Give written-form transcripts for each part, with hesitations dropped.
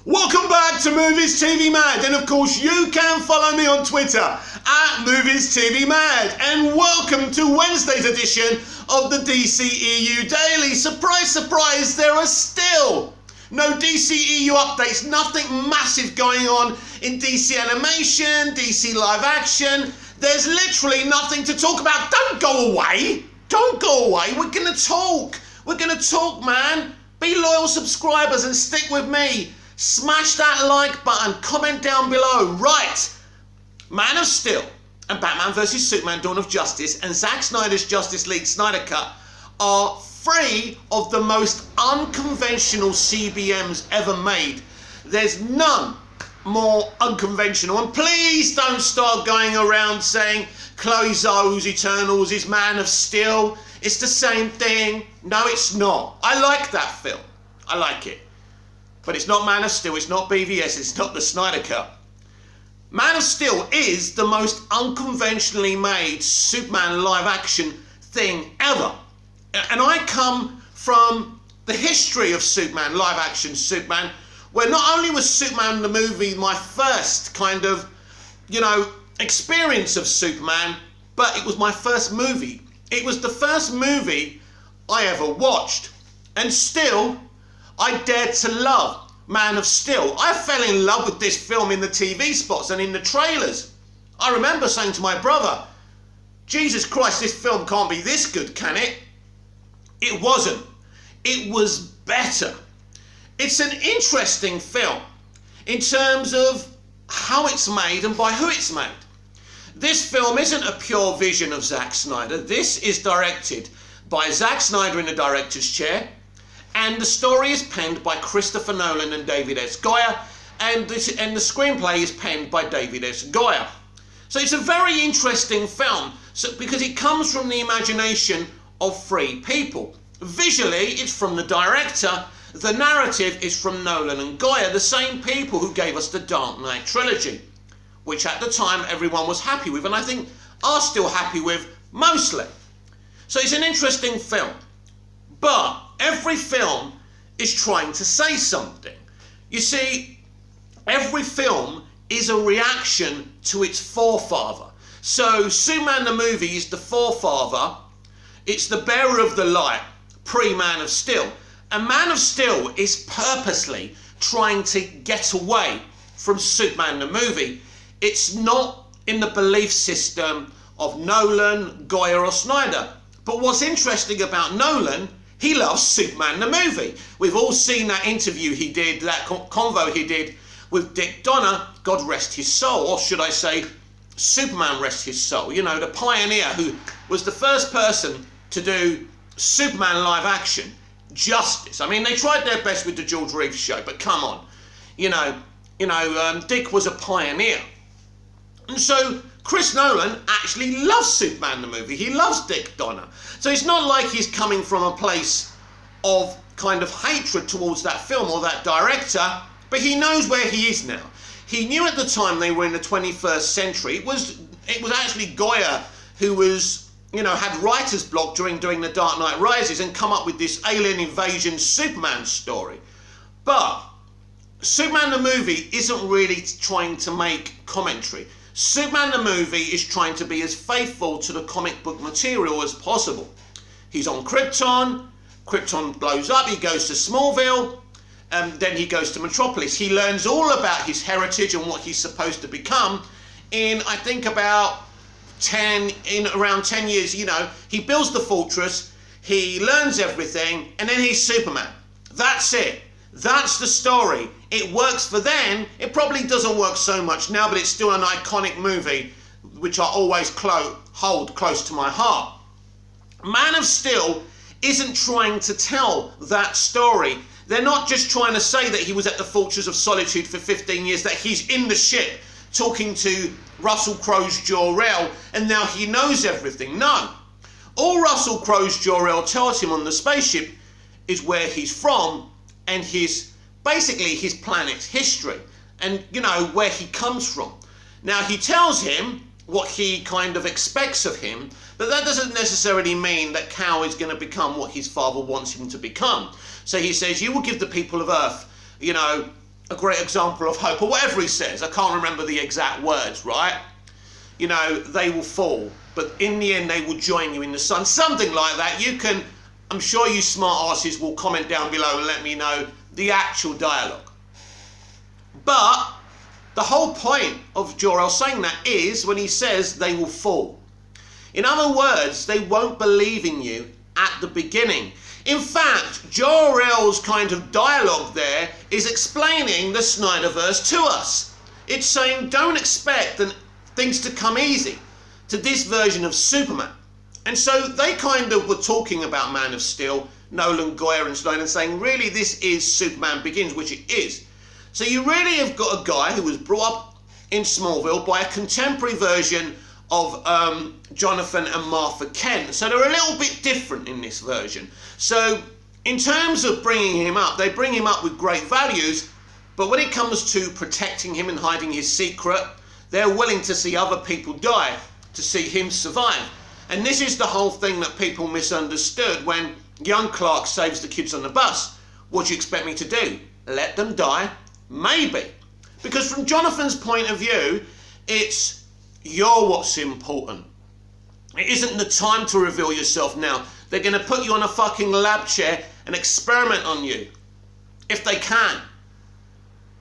Welcome back to Movies TV Mad, and of course you can follow me on Twitter at Movies TV Mad, and welcome to Wednesday's edition of the DCEU Daily. Surprise, surprise, there are still no DCEU updates, nothing massive going on in DC animation, DC live action. There's literally nothing to talk about. Don't go away, don't go away, we're gonna talk, man. Be loyal subscribers and stick with me. Smash that like button, comment down below. Right, Man of Steel and Batman vs Superman Dawn of Justice and Zack Snyder's Justice League Snyder Cut are three of the most unconventional CBMs ever made. There's none more unconventional, and please don't start going around saying Chloe Zhao's Eternals is Man of Steel. It's the same thing. No, it's not. I like that film. I like it. But it's not Man of Steel, it's not BVS, it's not the Snyder Cut. Man of Steel is the most unconventionally made Superman live action thing ever. And I come from the history of Superman, live action Superman, where not only was Superman the movie my first kind of, experience of Superman, but it was my first movie. It was the first movie I ever watched. And still, I dared to love Man of Steel. I fell in love with this film in the TV spots and in the trailers. I remember saying to my brother, Jesus Christ, this film can't be this good, can it? It wasn't. It was better. It's an interesting film in terms of how it's made and by who it's made. This film isn't a pure vision of Zack Snyder. This is directed by Zack Snyder in the director's chair, and the story is penned by Christopher Nolan and David S. Goyer, and the screenplay is penned by David S. Goyer. So it's a very interesting film because it comes from the imagination of three people. Visually, it's from the director. The narrative is from Nolan and Goyer, the same people who gave us the Dark Knight trilogy, which at the time everyone was happy with, and I think are still happy with mostly. So it's an interesting film. But every film is trying to say something. You see, every film is a reaction to its forefather. So Superman the movie is the forefather. It's the bearer of the light, pre-Man of Steel. And Man of Steel is purposely trying to get away from Superman the movie. It's not in the belief system of Nolan, Goyer or Snyder. But what's interesting about Nolan, he loves Superman the movie. We've all seen that interview he did, that convo he did with Dick Donner, God rest his soul, or should I say, Superman rest his soul. The pioneer who was the first person to do Superman live action justice. I mean, they tried their best with the George Reeves show, but come on. Dick was a pioneer. And so Chris Nolan actually loves Superman the movie. He loves Dick Donner. So it's not like he's coming from a place of kind of hatred towards that film or that director, but he knows where he is now. He knew at the time they were in the 21st century. It was actually Goyer who was, had writer's block during doing The Dark Knight Rises and come up with this alien invasion Superman story. But Superman the movie isn't really trying to make commentary. Superman the movie is trying to be as faithful to the comic book material as possible. He's on Krypton, Krypton blows up, he goes to Smallville, and then he goes to Metropolis. He learns all about his heritage and what he's supposed to become in, I think, around 10 years. He builds the fortress, he learns everything, and then he's Superman. That's it. That's the story. It works for then. It probably doesn't work so much now, but it's still an iconic movie, which I always hold close to my heart. Man of Steel isn't trying to tell that story. They're not just trying to say that he was at the Fortress of Solitude for 15 years, that he's in the ship talking to Russell Crowe's Jor-El, and now he knows everything. No. All Russell Crowe's Jor-El tells him on the spaceship is where he's from and basically his planet's history and, where he comes from. Now, he tells him what he kind of expects of him, but that doesn't necessarily mean that Kal is going to become what his father wants him to become. So he says, you will give the people of Earth, a great example of hope, or whatever he says. I can't remember the exact words, right? You know, they will fall, but in the end they will join you in the sun. Something like that. You can, I'm sure you smart asses will comment down below and let me know the actual dialogue. But the whole point of Jor-El saying that is when he says they will fall. In other words, they won't believe in you at the beginning. In fact, Jor-El's kind of dialogue there is explaining the Snyderverse to us. It's saying don't expect things to come easy to this version of Superman. And so they kind of were talking about Man of Steel, Nolan, Goyer and Snyder, saying really this is Superman Begins, which it is. So you really have got a guy who was brought up in Smallville by a contemporary version of Jonathan and Martha Kent. So they're a little bit different in this version. So in terms of bringing him up, they bring him up with great values, but when it comes to protecting him and hiding his secret, they're willing to see other people die to see him survive. And this is the whole thing that people misunderstood when young Clark saves the kids on the bus. What do you expect me to do? Let them die? Maybe. Because from Jonathan's point of view, it's you're what's important. It isn't the time to reveal yourself now. They're going to put you on a fucking lab chair and experiment on you. If they can.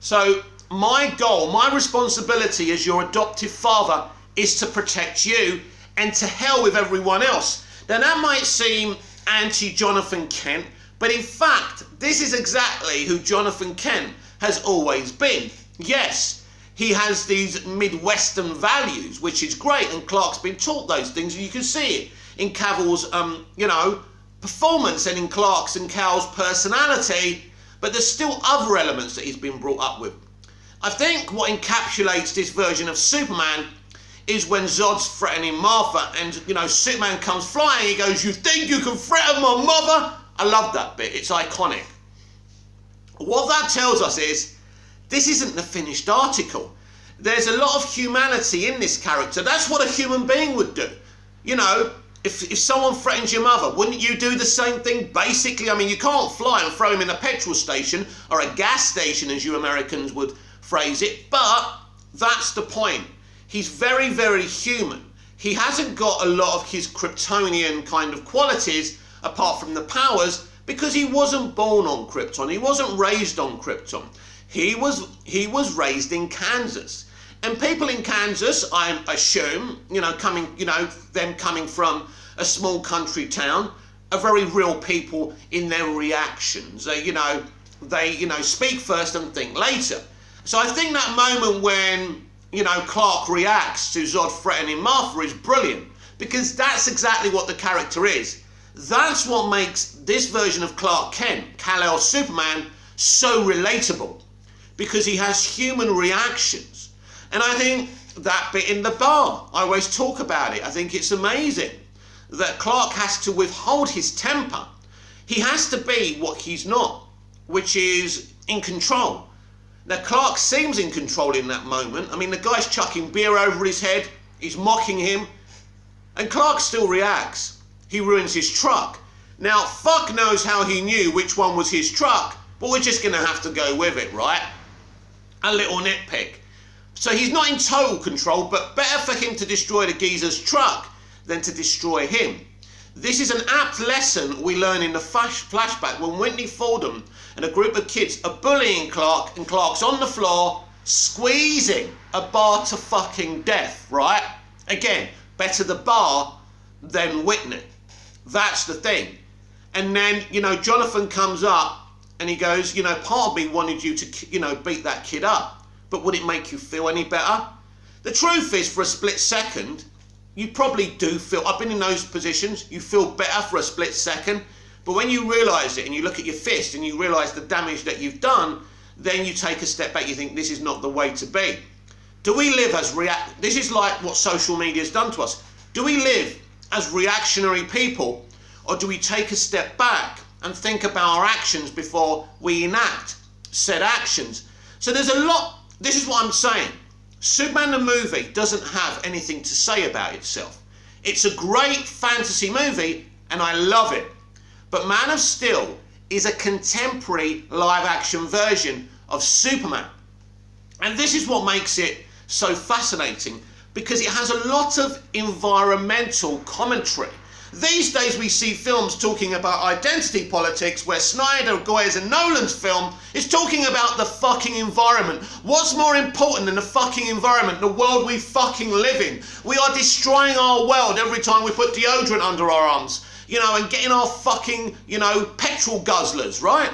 So my goal, my responsibility as your adoptive father is to protect you and to hell with everyone else. Now that might seem anti-Jonathan Kent, but in fact, this is exactly who Jonathan Kent has always been. Yes, he has these Midwestern values, which is great, and Clark's been taught those things, and you can see it in Cavill's, performance and in Clark's and Cal's personality, but there's still other elements that he's been brought up with. I think what encapsulates this version of Superman is when Zod's threatening Martha and, Superman comes flying, he goes, "You think you can threaten my mother?" I love that bit, it's iconic. What that tells us is, this isn't the finished article. There's a lot of humanity in this character. That's what a human being would do. If someone threatens your mother, wouldn't you do the same thing? Basically, I mean, you can't fly and throw him in a petrol station or a gas station, as you Americans would phrase it, but that's the point. He's very, very human. He hasn't got a lot of his Kryptonian kind of qualities, apart from the powers, because he wasn't born on Krypton. He wasn't raised on Krypton. He was raised in Kansas. And people in Kansas, I assume, them coming from a small country town, are very real people in their reactions. They speak first and think later. So I think that moment when, Clark reacts to Zod threatening Martha is brilliant, because that's exactly what the character is. That's what makes this version of Clark Kent, Kal-El Superman, so relatable, because he has human reactions. And I think that bit in the bar, I always talk about it. I think it's amazing that Clark has to withhold his temper. He has to be what he's not, which is in control. Now, Clark seems in control in that moment. I mean, the guy's chucking beer over his head, he's mocking him, and Clark still reacts. He ruins his truck. Now, fuck knows how he knew which one was his truck, but we're just going to have to go with it, right? A little nitpick. So he's not in total control, but better for him to destroy the geezer's truck than to destroy him. This is an apt lesson we learn in the flashback when Whitney Fordham and a group of kids are bullying Clark, and Clark's on the floor squeezing a bar to fucking death, right? Again, better the bar than Whitney. That's the thing. And then, Jonathan comes up and he goes, part of me wanted you to, beat that kid up, but would it make you feel any better? The truth is, for a split second, you probably do feel, I've been in those positions, you feel better for a split second, but when you realise it and you look at your fist and you realise the damage that you've done, then you take a step back, you think this is not the way to be. Do we live as this is like what social media has done to us. Do we live as reactionary people, or do we take a step back and think about our actions before we enact said actions? So there's a lot, this is what I'm saying. Superman the movie doesn't have anything to say about itself. It's a great fantasy movie and I love it. But Man of Steel is a contemporary live action version of Superman. And this is what makes it so fascinating, because it has a lot of environmental commentary. These days we see films talking about identity politics, where Snyder, Goyers and Nolan's film is talking about the fucking environment. What's more important than the fucking environment, the world we fucking live in? We are destroying our world every time we put deodorant under our arms, and getting our fucking, petrol guzzlers, right?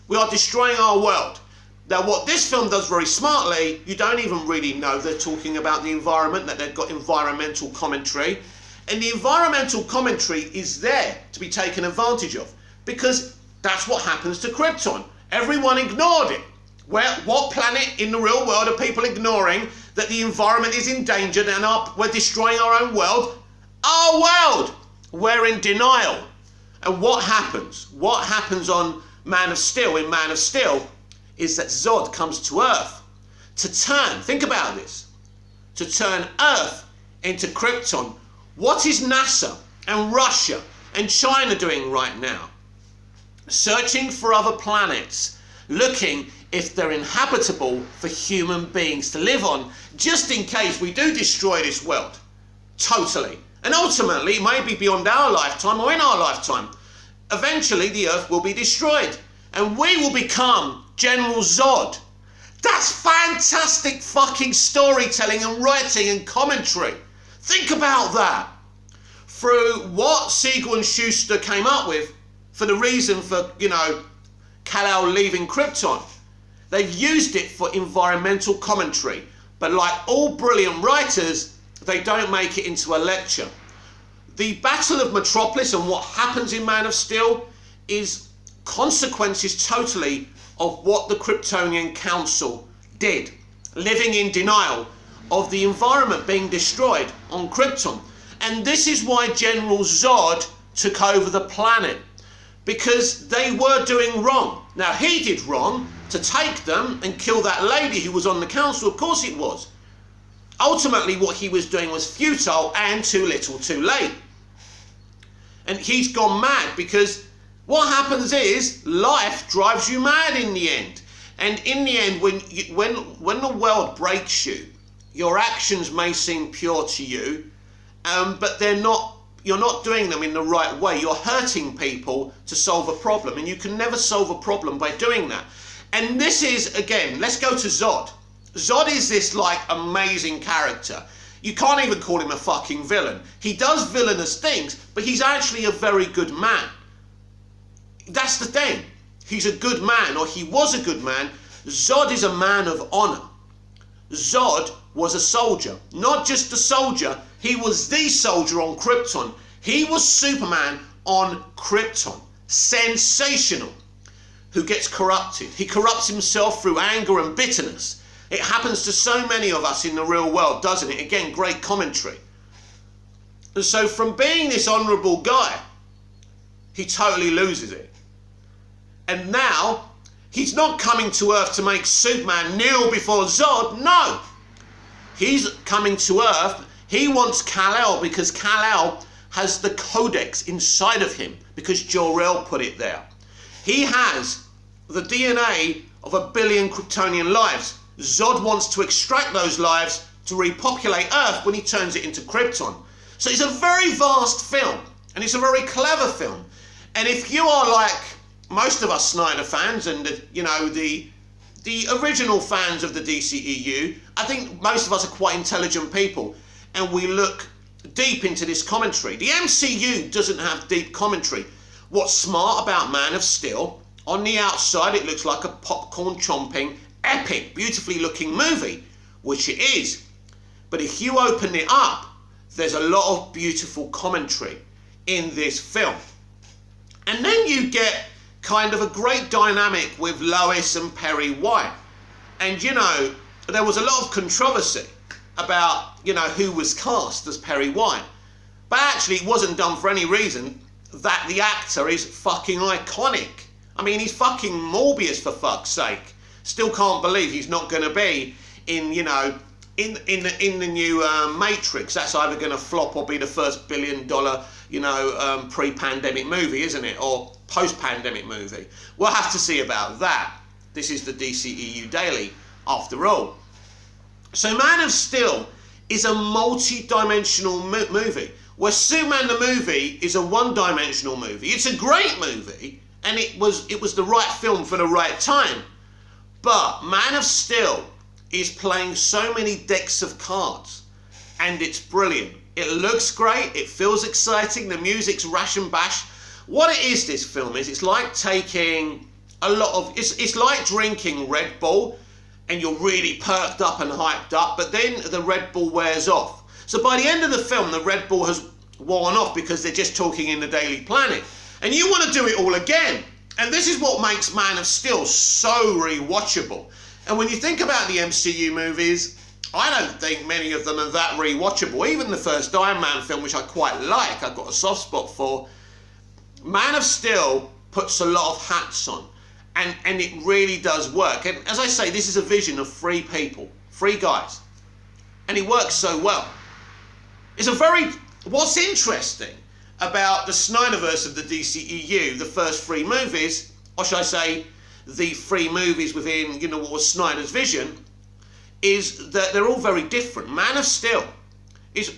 We are destroying our world. Now, what this film does very smartly, you don't even really know they're talking about the environment, that they've got environmental commentary. And the environmental commentary is there to be taken advantage of, because that's what happens to Krypton. Everyone ignored it. What planet in the real world are people ignoring that the environment is endangered and we're destroying our own world? Our world! We're in denial. And what happens? What happens on Man of Steel, in Man of Steel, is that Zod comes to Earth to turn, think about this, to turn Earth into Krypton. What is NASA and Russia and China doing right now? Searching for other planets, looking if they're inhabitable for human beings to live on, just in case we do destroy this world. Totally. And ultimately, maybe beyond our lifetime or in our lifetime, eventually the Earth will be destroyed and we will become General Zod. That's fantastic fucking storytelling and writing and commentary. Think about that. Through what Siegel and Schuster came up with for the reason for, Kal-El leaving Krypton, they've used it for environmental commentary. But like all brilliant writers, they don't make it into a lecture. The Battle of Metropolis and what happens in Man of Steel is consequences totally of what the Kryptonian Council did, living in denial of the environment being destroyed on Krypton. And this is why General Zod took over the planet, because they were doing wrong. Now, he did wrong to take them and kill that lady who was on the council. Of course it was. Ultimately, what he was doing was futile and too little too late. And he's gone mad, because what happens is life drives you mad in the end. And in the end, when the world breaks you, your actions may seem pure to you, but they're not. You're not doing them in the right way. You're hurting people to solve a problem, and you can never solve a problem by doing that. And this is, again, let's go to Zod. Zod is this amazing character. You can't even call him a fucking villain. He does villainous things, but he's actually a very good man. That's the thing. He's a good man, or he was a good man. Zod is a man of honor. Zod was a soldier. Not just a soldier, he was the soldier on Krypton. He was Superman on Krypton. Sensational. Who gets corrupted. He corrupts himself through anger and bitterness. It happens to so many of us in the real world, doesn't it? Again, great commentary. And so from being this honourable guy, he totally loses it. And now, he's not coming to Earth to make Superman kneel before Zod. No. He's coming to Earth. He wants Kal-El, because Kal-El has the codex inside of him, because Jor-El put it there. He has the DNA of 1 billion Kryptonian lives. Zod wants to extract those lives to repopulate Earth when he turns it into Krypton. So it's a very vast film, and it's a very clever film. And if you are like most of us Snyder fans and the original fans of the DCEU, I think most of us are quite intelligent people, and we look deep into this commentary. The MCU doesn't have deep commentary. What's smart about Man of Steel, on the outside it looks like a popcorn chomping, epic, beautifully looking movie, which it is. But if you open it up, there's a lot of beautiful commentary in this film. And then you get kind of a great dynamic with Lois and Perry White. And there was a lot of controversy about, who was cast as Perry White. But actually it wasn't done for any reason that the actor is fucking iconic. I mean, he's fucking Morbius, for fuck's sake. Still can't believe he's not going to be in the new Matrix. That's either going to flop or be the first $1 billion, pre-pandemic movie, isn't it? Or post-pandemic movie. We'll have to see about that. This is the DCEU Daily, after all. So Man of Steel is a multi-dimensional movie, where Superman the movie is a one-dimensional movie. It's a great movie, and it was the right film for the right time. But Man of Steel is playing so many decks of cards, and it's brilliant. It looks great, it feels exciting, the music's rash and bash. What it is, this film is, it's like taking a lot of, it's like drinking Red Bull, and you're really perked up and hyped up, but then the Red Bull wears off. So by the end of the film, the Red Bull has worn off because they're just talking in the Daily Planet. And you want to do it all again. And this is what makes Man of Steel so rewatchable. And when you think about the MCU movies, I don't think many of them are that rewatchable. Even the first Iron Man film, which I quite like, I've got a soft spot for, Man of Steel puts a lot of hats on. And it really does work. And as I say, this is a vision of three people, three guys. And it works so well. What's interesting about the Snyderverse of the DCEU, the first three movies, or should I say, the three movies within, what was Snyder's vision, is that they're all very different. Man of Steel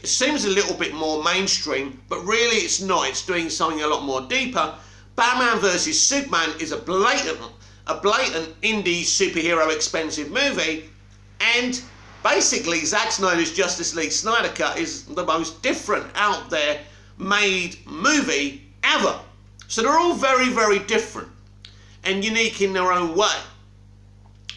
seems a little bit more mainstream, but really it's not. It's doing something a lot more deeper. Batman vs Superman is a blatant indie superhero expensive movie, and basically Zack Snyder's Justice League Snyder Cut is the most different out there made movie ever. So they're all very, very different and unique in their own way.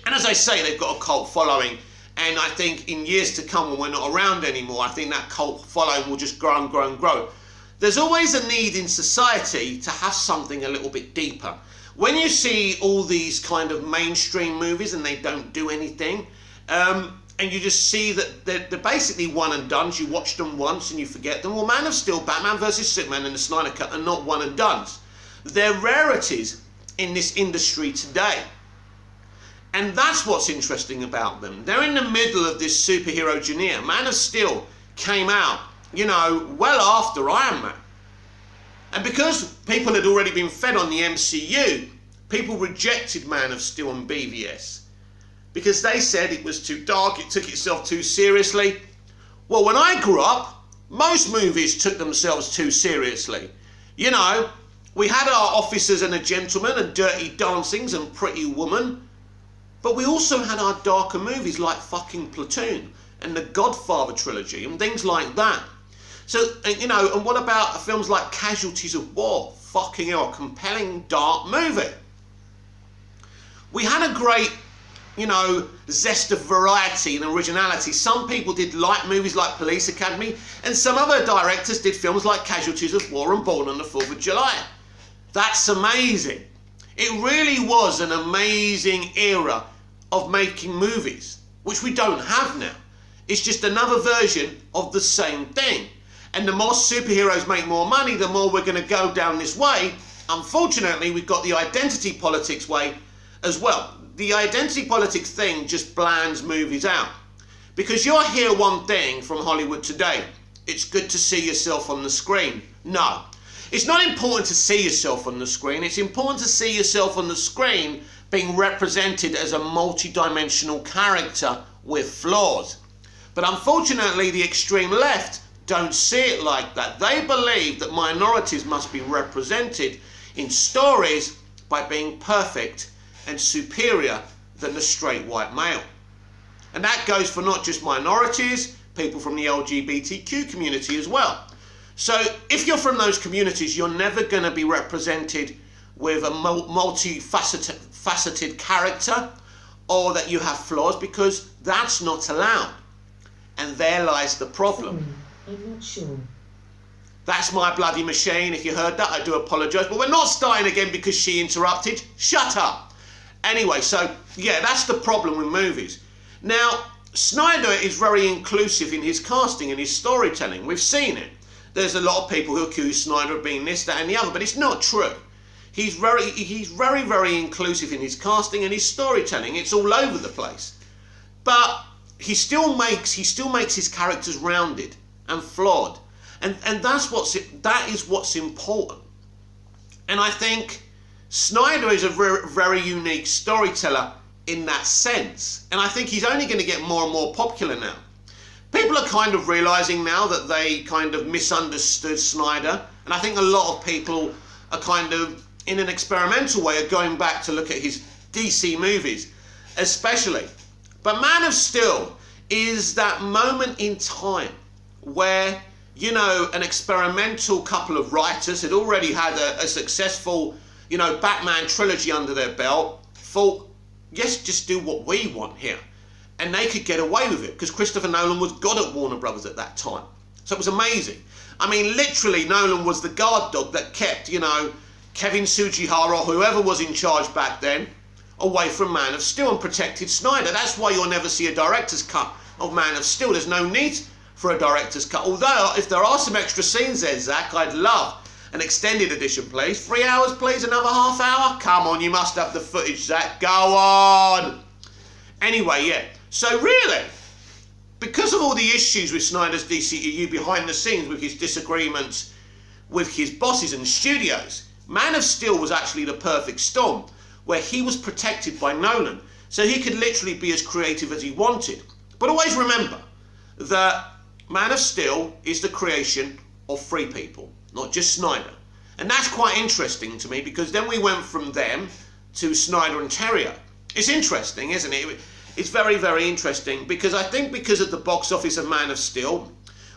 And as I say, they've got a cult following, and I think in years to come, when we're not around anymore, I think that cult following will just grow and grow and grow. There's always a need in society to have something a little bit deeper. When you see all these kind of mainstream movies and they don't do anything, and you just see that they're basically one and dones, you watch them once and you forget them. Well, Man of Steel, Batman vs Superman and the Snyder Cut are not one and dones. They're rarities in this industry today. And that's what's interesting about them. They're in the middle of this superhero genre. Man of Steel came out, well after Iron Man. And because people had already been fed on the MCU, people rejected Man of Steel and BVS. Because they said it was too dark, it took itself too seriously. Well, when I grew up, most movies took themselves too seriously. We had our Officers and a Gentleman and Dirty Dancings and Pretty Woman, but we also had our darker movies like fucking Platoon and the Godfather trilogy and things like that. So, and what about films like Casualties of War? Fucking hell, a compelling dark movie. We had a great, zest of variety and originality. Some people did like movies like Police Academy, and some other directors did films like Casualties of War and Born on the 4th of July. That's amazing. It really was an amazing era of making movies, which we don't have now. It's just another version of the same thing. And the more superheroes make more money, the more we're going to go down this way. Unfortunately, we've got the identity politics way as well. The identity politics thing just blands movies out. Because you'll hear one thing from Hollywood today. It's good to see yourself on the screen. No. It's not important to see yourself on the screen. It's important to see yourself on the screen being represented as a multi-dimensional character with flaws. But unfortunately, the extreme left don't see it like that. They believe that minorities must be represented in stories by being perfect and superior than the straight white male. And that goes for not just minorities, people from the LGBTQ community as well. So if you're from those communities, you're never going to be represented with a multifaceted character, or that you have flaws, because that's not allowed. And there lies the problem. Sorry, I'm not sure. That's my bloody machine. If you heard that, I do apologise. But we're not starting again because she interrupted. Shut up. Anyway, so yeah, that's the problem with movies. Now, Snyder is very inclusive in his casting and his storytelling. We've seen it. There's a lot of people who accuse Snyder of being this, that and the other, but it's not true. He's very, very inclusive in his casting and his storytelling. It's all over the place. But he still makes his characters rounded and flawed. And that is what's important. And I think Snyder is a very, very unique storyteller in that sense, and I think he's only going to get more and more popular now. People are kind of realising now that they kind of misunderstood Snyder, and I think a lot of people are kind of, in an experimental way, are going back to look at his DC movies, especially. But Man of Steel is that moment in time where, you know, an experimental couple of writers had already had a successful, you know, Batman trilogy under their belt, thought, yes, just do what we want here. And they could get away with it because Christopher Nolan was God at Warner Brothers at that time. So it was amazing. I mean, literally, Nolan was the guard dog that kept, you know, Kevin Sugihara or whoever was in charge back then away from Man of Steel and protected Snyder. That's why you'll never see a director's cut of Man of Steel. There's no need for a director's cut. Although, if there are some extra scenes there, Zach, I'd love an extended edition, please. 3 hours, please, another half hour? Come on, you must have the footage, Zach. Go on. Anyway, yeah. So really, because of all the issues with Snyder's DCEU behind the scenes, with his disagreements with his bosses and studios, Man of Steel was actually the perfect storm, where he was protected by Nolan, so he could literally be as creative as he wanted. But always remember that Man of Steel is the creation of 3 people, not just Snyder. And that's quite interesting to me, because then we went from them to Snyder and Terrio. It's interesting, isn't it? It's very, very interesting, because I think because of the box office of Man of Steel,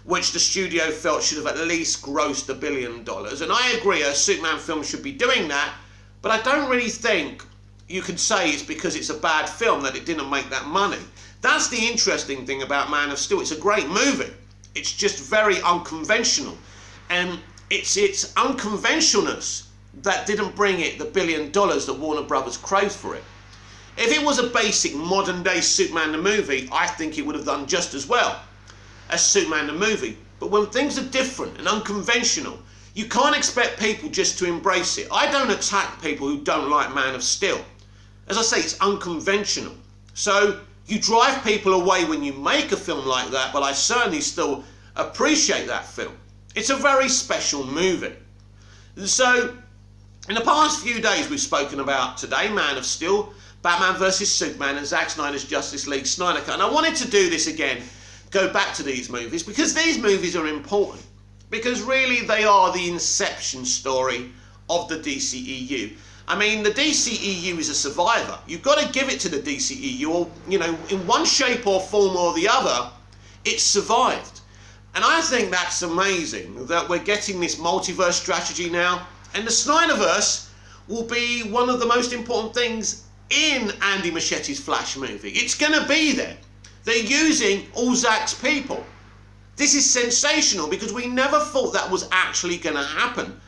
which the studio felt should have at least grossed $1 billion, and I agree a Superman film should be doing that, but I don't really think you can say it's because it's a bad film that it didn't make that money. That's the interesting thing about Man of Steel. It's a great movie. It's just very unconventional. And it's its unconventionalness that didn't bring it the $1 billion that Warner Brothers craved for it. If it was a basic modern day Superman the movie, I think it would have done just as well as Superman the movie. But when things are different and unconventional, you can't expect people just to embrace it. I don't attack people who don't like Man of Steel. As I say, it's unconventional. So you drive people away when you make a film like that, but I certainly still appreciate that film. It's a very special movie. So, in the past few days we've spoken about today, Man of Steel, Batman vs Superman, and Zack Snyder's Justice League Snyder Cut. And I wanted to do this again, go back to these movies, because these movies are important. Because really they are the inception story of the DCEU. I mean, the DCEU is a survivor. You've got to give it to the DCEU, or, you know, in one shape or form or the other, it survived. And I think that's amazing that we're getting this multiverse strategy now. And the Snyderverse will be one of the most important things in Andy Muschietti's Flash movie. It's going to be there. They're using all Zack's people. This is sensational, because we never thought that was actually going to happen.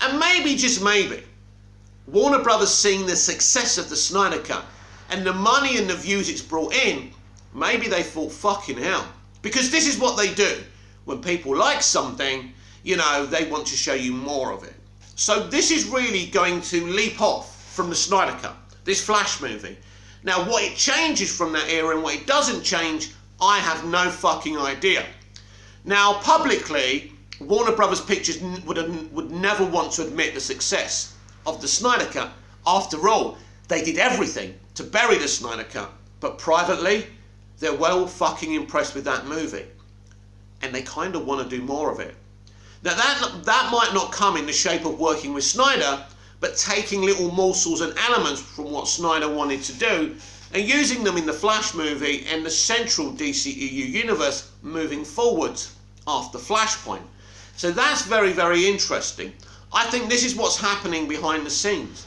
And maybe, just maybe, Warner Brothers, seeing the success of the Snyder Cut and the money and the views it's brought in, maybe they thought, fucking hell. Because this is what they do. When people like something, you know, they want to show you more of it. So this is really going to leap off from the Snyder Cut, this Flash movie. Now, what it changes from that era and what it doesn't change, I have no fucking idea. Now, publicly, Warner Brothers Pictures would never want to admit the success of the Snyder Cut. After all, they did everything to bury the Snyder Cut. But privately, they're well fucking impressed with that movie. And they kind of want to do more of it. Now, that might not come in the shape of working with Snyder, but taking little morsels and elements from what Snyder wanted to do and using them in the Flash movie and the central DCEU universe moving forwards after Flashpoint. So that's very, very interesting. I think this is what's happening behind the scenes.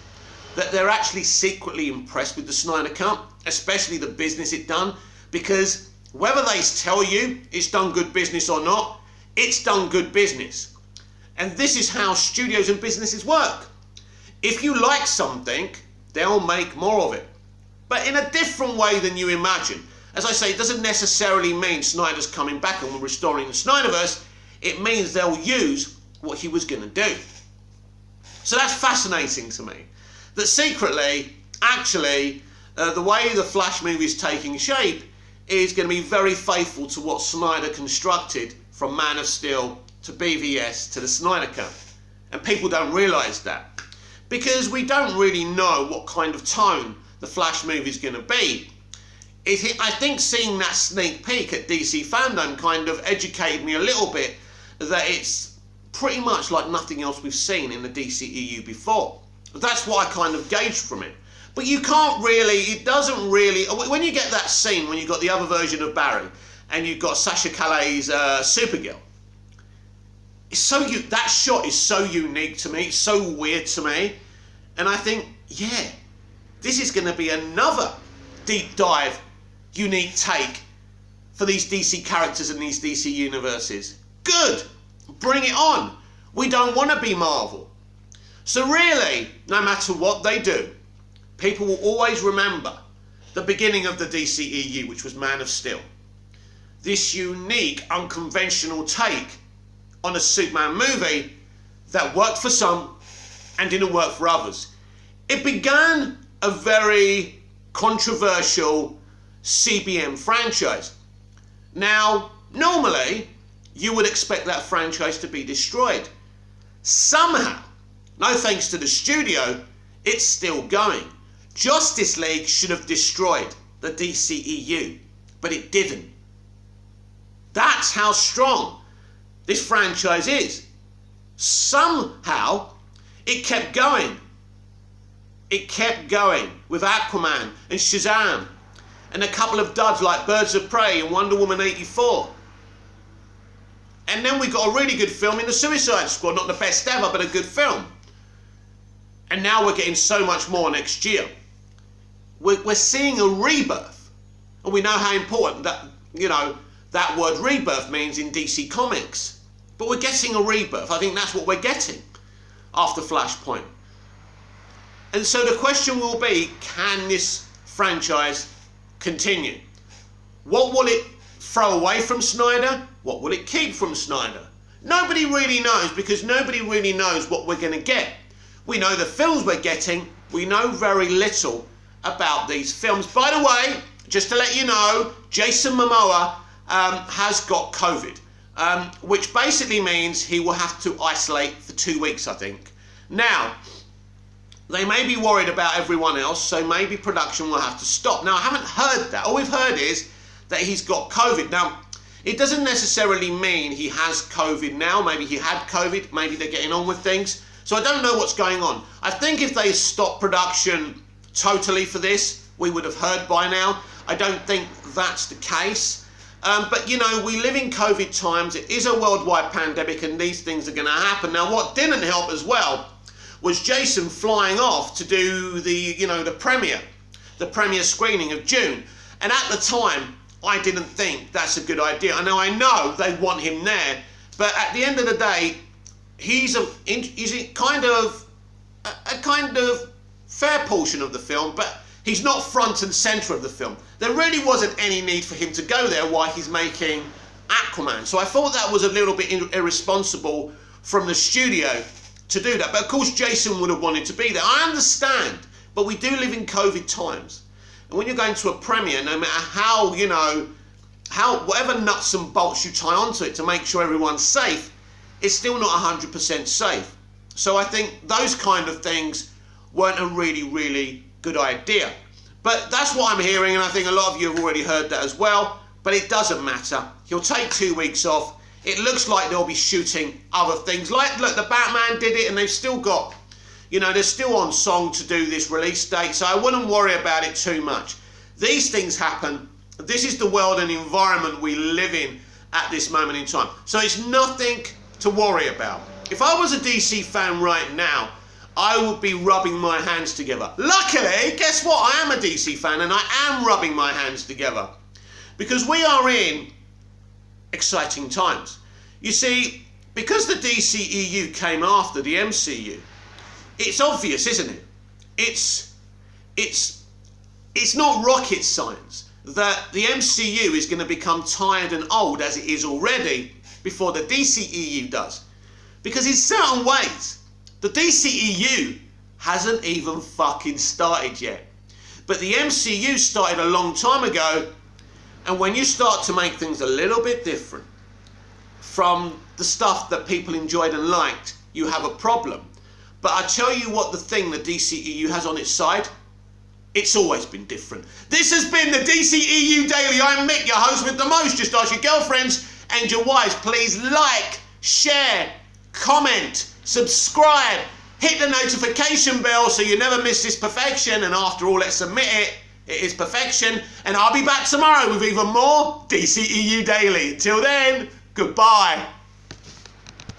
That they're actually secretly impressed with the Snyder Cut, especially the business it done, because whether they tell you it's done good business or not, it's done good business. And this is how studios and businesses work. If you like something, they'll make more of it. But in a different way than you imagine. As I say, it doesn't necessarily mean Snyder's coming back and we're restoring the Snyderverse. It means they'll use what he was going to do. So that's fascinating to me. That secretly, actually, the way the Flash movie is taking shape is going to be very faithful to what Snyder constructed from Man of Steel to BVS to the Snyder Cut. And people don't realise that. because we don't really know what kind of tone the Flash movie is going to be. I think seeing that sneak peek at DC Fandom kind of educated me a little bit that it's pretty much like nothing else we've seen in the DCEU before. That's what I kind of gauged from it. But you can't really, it doesn't really, when you get that scene, when you've got the other version of Barry, and you've got Sasha Calais' Supergirl, it's so that shot is so unique to me, it's so weird to me, and I think, yeah, this is going to be another deep dive, unique take for these DC characters and these DC universes. Good, bring it on. We don't want to be Marvel. So really, no matter what they do, people will always remember the beginning of the DCEU, which was Man of Steel. This unique, unconventional take on a Superman movie that worked for some and didn't work for others. It began a very controversial CBM franchise. Now, normally, you would expect that franchise to be destroyed. Somehow, no thanks to the studio, it's still going. Justice League should have destroyed the DCEU, but it didn't. That's how strong this franchise is. Somehow, it kept going. It kept going with Aquaman and Shazam and a couple of duds like Birds of Prey and Wonder Woman 84. And then we got a really good film in The Suicide Squad, not the best ever, but a good film. And now we're getting so much more next year. We're seeing a rebirth. And we know how important that, that word rebirth means in DC Comics. But we're getting a rebirth. I think that's what we're getting after Flashpoint. And so the question will be, can this franchise continue? What will it throw away from Snyder? What will it keep from Snyder? Nobody really knows, because nobody really knows what we're going to get. We know the films we're getting. We know very little about these films. By the way, just to let you know, Jason Momoa has got COVID, which basically means he will have to isolate for 2 weeks, I think. Now, they may be worried about everyone else, so maybe production will have to stop. Now, I haven't heard that. All we've heard is that he's got COVID. Now, it doesn't necessarily mean he has COVID now. Maybe he had COVID. Maybe they're getting on with things. So I don't know what's going on. I think if they stopped production totally for this, we would have heard by now. I don't think that's the case. But, we live in COVID times. It is a worldwide pandemic, and these things are going to happen. Now, what didn't help as well was Jason flying off to do the premiere screening of June. And at the time, I didn't think that's a good idea. I know they want him there, but at the end of the day, he's a kind of fair portion of the film, but he's not front and center of the film. There really wasn't any need for him to go there while he's making Aquaman. So I thought that was a little bit irresponsible from the studio to do that. But of course, Jason would have wanted to be there. I understand, but we do live in COVID times. And when you're going to a premiere, no matter how, whatever nuts and bolts you tie onto it to make sure everyone's safe, it's still not 100% safe. So I think those kind of things weren't a really, really good idea. But that's what I'm hearing, and I think a lot of you have already heard that as well. But it doesn't matter. He'll take 2 weeks off. It looks like they'll be shooting other things. Like, look, the Batman did it, and they've still got, they're still on song to do this release date, so I wouldn't worry about it too much. These things happen. This is the world and environment we live in at this moment in time. So it's nothing to worry about. If I was a DC fan right now, I would be rubbing my hands together. Luckily, guess what? I am a DC fan, and I am rubbing my hands together. Because we are in exciting times. You see, because the DCEU came after the MCU, it's obvious, isn't it? It's not rocket science that the MCU is going to become tired and old as it is already before the DCEU does. Because in certain ways, the DCEU hasn't even fucking started yet. But the MCU started a long time ago, and when you start to make things a little bit different from the stuff that people enjoyed and liked, you have a problem. But I tell you what, the thing the DCEU has on its side, it's always been different. This has been the DCEU Daily. I'm Mick, your host with the most. Just ask your girlfriends and your wives. Please like, share, comment, subscribe, hit the notification bell so you never miss this perfection. And after all, let's admit it, it is perfection. And I'll be back tomorrow with even more DCEU Daily. Until then, goodbye.